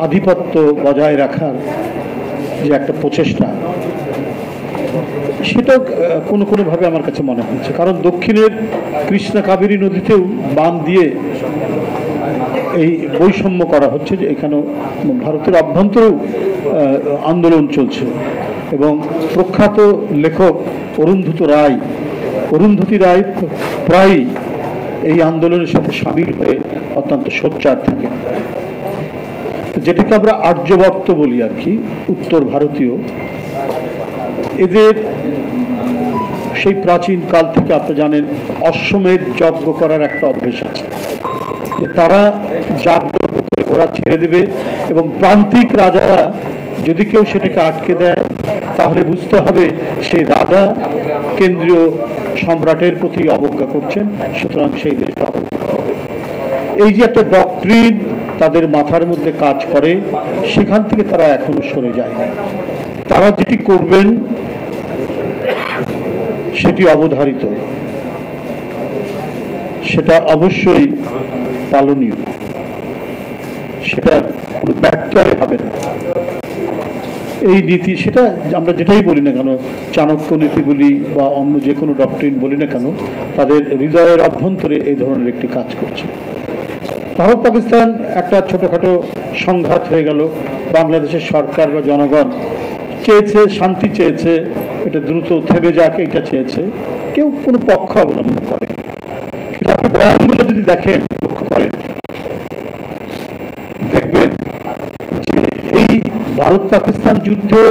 আধিপত্য বজায় রাখার যে একটা প্রচেষ্টা, সেটা কোনোভাবে আমার কাছে মনে হচ্ছে। কারণ দক্ষিণের কৃষ্ণা কাবেরী নদীতেও বাঁধ দিয়ে এই বৈষম্য করা হচ্ছে, যে এখানেও ভারতের অভ্যন্তরেও আন্দোলন চলছে। এবং প্রখ্যাত লেখক অরুন্ধতী রায় প্রায়ই এই আন্দোলনের সাথে সামিল হয়ে অত্যন্ত সোচ্চার থাকে। যেটাকে আমরা আর্যবর্ত বলি আর কি, উত্তর ভারতীয়, এদের সেই প্রাচীন কাল থেকে আপনি জানেন অশ্বমেধ যজ্ঞ করার একটা অভ্যেস আছে, যে তারা যজ্ঞ করে ওরা ছেড়ে দেবে, এবং প্রান্তিক রাজারা যদি কেউ সেটাকে আটকে দেয় তাহলে বুঝতে হবে সেই রাজা কেন্দ্রীয় সম্রাটের প্রতি অবজ্ঞা করছেন, সুতরাং সেই দেশ এই যে একটা ডক্ট্রিন তাদের মাথার মধ্যে কাজ করে, সেখান থেকে তারা এখনো সরে যায়। তারা যেটি করবেন সেটি অবধারিত, সেটা অবশ্যই পালনীয়, সেটা কোনো ব্যত্যয় হবে না। এই নীতি, সেটা আমরা যেটাই বলি না কেন, চাণক্য নীতি বলি বা অন্য যে কোনো ডক্ট্রিন বলি না কেন, তাদের হৃদয়ের অভ্যন্তরে এই ধরনের একটি কাজ করছে। ভারত পাকিস্তান একটা ছোটখাটো সংঘাত হয়ে গেল, বাংলাদেশের সরকার বা জনগণ চেয়েছে, শান্তি চেয়েছে, এটা দ্রুত থেমে যাক এটা চেয়েছে, কেউ কোনো পক্ষ অবলম্বন করে। কিন্তু আপনি বয়ানগুলো যদি দেখেন, লক্ষ্য করেন, দেখবেন যে এই ভারত পাকিস্তান যুদ্ধে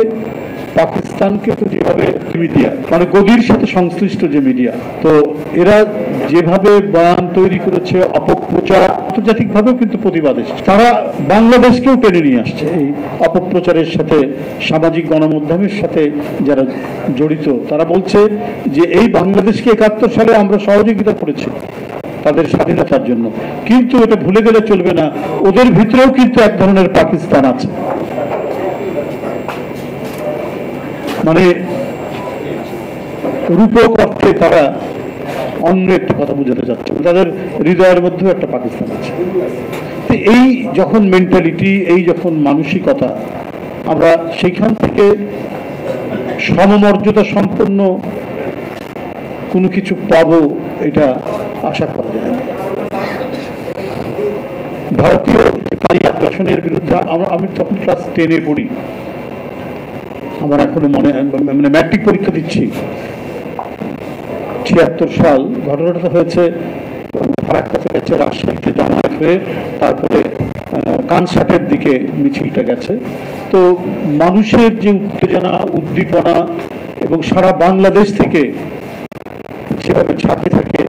পাকিস্তানকে তো যেভাবে মিডিয়া, মানে গদির সাথে সংশ্লিষ্ট যে মিডিয়া, তো এরা যেভাবে বয়ান তৈরি করেছে, অপপ্রচার, আন্তর্জাতিকভাবেও কিন্তু প্রতিবাদ এসেছে। তারা বাংলাদেশকেও টেনে নিয়ে আসছে এই অপপ্রচারের সাথে। সামাজিক গণমাধ্যমের সাথে যারা জড়িত তারা বলছে যে এই বাংলাদেশকে ৭১ সালে আমরা সহযোগিতা করেছি তাদের স্বাধীনতার জন্য, কিন্তু এটা ভুলে গেলে চলবে না, ওদের ভিতরেও কিন্তু এক ধরনের পাকিস্তান আছে। মানে রূপক অর্থে তারা অন্য একটা কথা বোঝাতে চাচ্ছে, তাদের হৃদয়ের মধ্যেও একটা পাকিস্তান আছে। এই যখন মেন্টালিটি, এই যখন মানসিকতা, আমরা সেইখান থেকে সমমর্যাদা সম্পন্ন কোনো কিছু পাবো এটা আশা করা যায় না। ভারতীয় নারী আগ্রাসনের বিরুদ্ধে আমি তখন ক্লাস 10-এ পড়ি, আমার এখনো মানে ম্যাট্রিক পরীক্ষা দিচ্ছি, ৭৬ সাল। ঘটনাটা হয়েছে রাজশাহীতে জমায়েত হয়ে তারপরে কানসাটের দিকে মিছিলটা গেছে। তো মানুষের যে উত্তেজনা, উদ্দীপনা, এবং সারা বাংলাদেশ থেকে সেভাবে ঝাঁকে ঝাঁকে